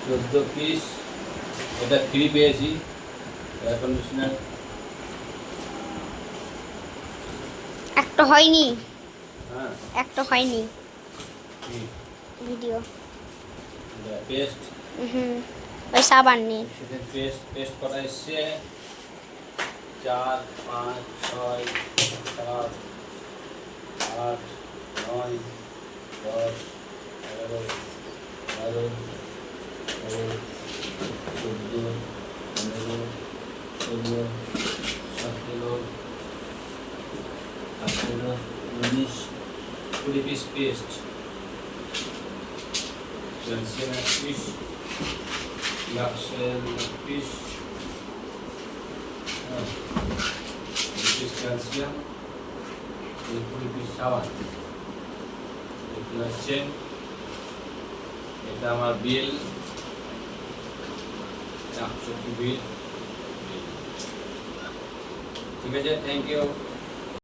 14 piece. এটা free পেয়েছি air conditioner. একটা হয়নি, হ্যাঁ একটা হয়নি কি ভিডিও। পেস্ট, ওই সাবান নিয়ে। সেটা পেস্ট পেস্ট করা এসছে 4 5 6 7 8 9 10 11 12 13 14 15 16 17 18 19 20 পিস পেস্ট। ক্যালসিয়াম 1 পিস, লাক্সেল 1 পিস, 2 পিস ক্যালসিয়াম, 20 পিস সাবান। দেখতে পাচ্ছেন এটা আমার বিল, 100 বিল। ঠিক আছে, থ্যাংক ইউ।